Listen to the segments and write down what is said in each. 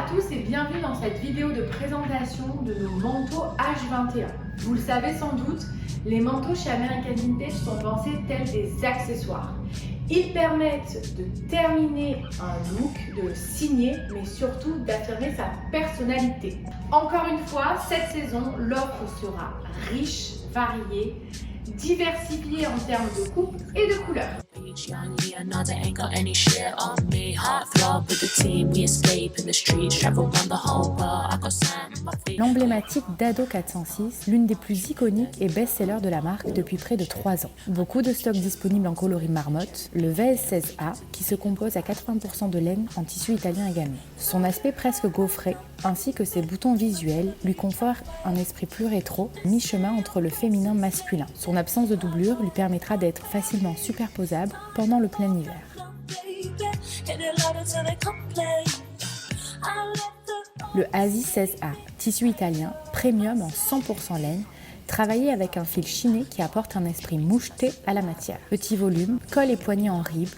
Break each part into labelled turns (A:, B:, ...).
A: tous et bienvenue dans cette vidéo de présentation de nos manteaux H21. Vous le savez sans doute, les manteaux chez American Vintage sont pensés tels des accessoires. Ils permettent de terminer un look, de le signer, mais surtout d'affirmer sa personnalité. Encore une fois, cette saison, l'offre sera riche, variée, diversifiée en termes de coupe et de couleurs.
B: L'emblématique Dado 406, l'une des plus iconiques et best-sellers de la marque depuis près de 3 ans. Beaucoup de stocks disponibles en coloris marmotte, le VS16A qui se compose à 80% de laine en tissu italien également. Son aspect presque gaufré ainsi que ses boutons visuels lui confèrent un esprit plus rétro, mi-chemin entre le féminin masculin. Son absence de doublure lui permettra d'être facilement superposable pendant le plein hiver. Le Asi 16A, tissu italien, premium en 100% laine, travaillé avec un fil chiné qui apporte un esprit moucheté à la matière. Petit volume, col et poignet en ribes,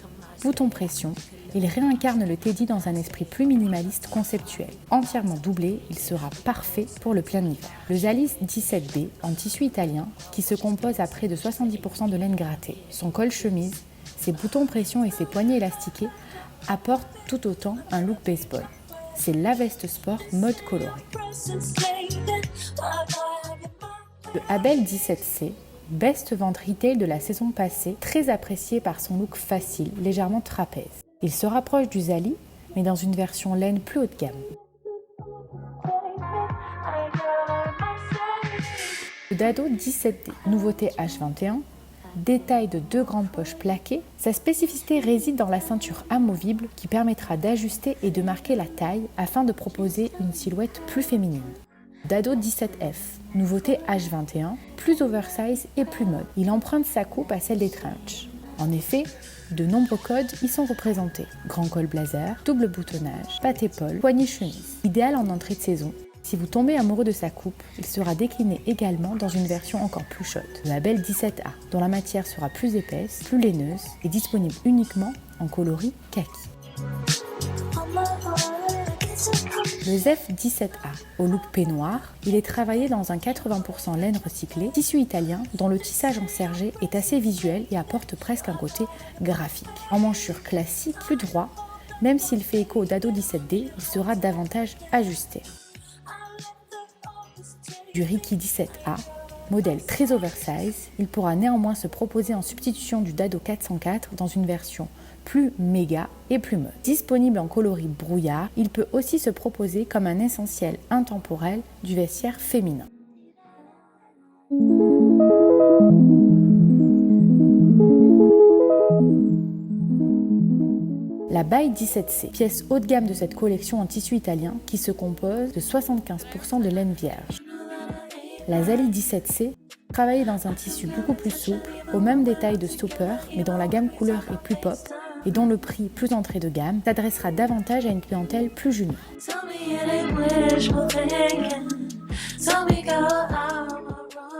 B: bouton pression, il réincarne le teddy dans un esprit plus minimaliste conceptuel. Entièrement doublé, il sera parfait pour le plein hiver. Le Zalis 17B, en tissu italien, qui se compose à près de 70% de laine grattée. Son col chemise, ses boutons pression et ses poignets élastiqués apportent tout autant un look baseball. C'est la veste sport mode colorée. Le Abel 17C, best vente retail de la saison passée, très apprécié par son look facile, légèrement trapèze. Il se rapproche du Zali, mais dans une version laine plus haut de gamme. Le Dado 17D, nouveauté H21, détail de 2 grandes poches plaquées, sa spécificité réside dans la ceinture amovible qui permettra d'ajuster et de marquer la taille afin de proposer une silhouette plus féminine. Dado 17F, nouveauté H21, plus oversize et plus mode. Il emprunte sa coupe à celle des trench. En effet, de nombreux codes y sont représentés. Grand col blazer, double boutonnage, patte-épaule, poignée chemise. Idéal en entrée de saison. Si vous tombez amoureux de sa coupe, il sera décliné également dans une version encore plus chaude, le Label 17A, dont la matière sera plus épaisse, plus laineuse et disponible uniquement en coloris kaki. Le Zef 17A, au look peignoir, il est travaillé dans un 80% laine recyclée, tissu italien dont le tissage en sergé est assez visuel et apporte presque un côté graphique. En manchure classique, plus droit, même s'il fait écho au Dado 17D, il sera davantage ajusté. Du Riki 17A, modèle très oversize, il pourra néanmoins se proposer en substitution du Dado 404 dans une version plus méga et plus mode. Disponible en coloris brouillard, il peut aussi se proposer comme un essentiel intemporel du vestiaire féminin. La Baille 17C, pièce haut de gamme de cette collection en tissu italien qui se compose de 75% de laine vierge. La Zali 17C, travaillée dans un tissu beaucoup plus souple, au même détail de stopper, mais dont la gamme couleur est plus pop et dont le prix plus entrée de gamme, s'adressera davantage à une clientèle plus junior.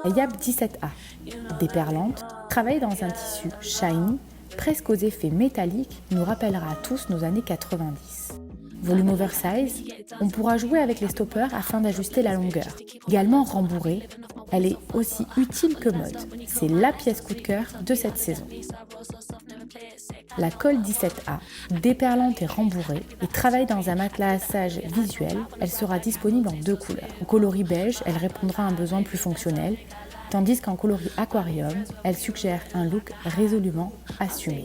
B: La Yab 17A, déperlante, travaillée dans un tissu shiny, presque aux effets métalliques, nous rappellera à tous nos années 90. Volume oversize, on pourra jouer avec les stoppers afin d'ajuster la longueur. Également rembourrée, elle est aussi utile que mode. C'est la pièce coup de cœur de cette saison. La Colle 17A, déperlante et rembourrée, et travaille dans un matelassage visuel, elle sera disponible en 2 couleurs. En coloris beige, elle répondra à un besoin plus fonctionnel, tandis qu'en coloris aquarium, elle suggère un look résolument assumé.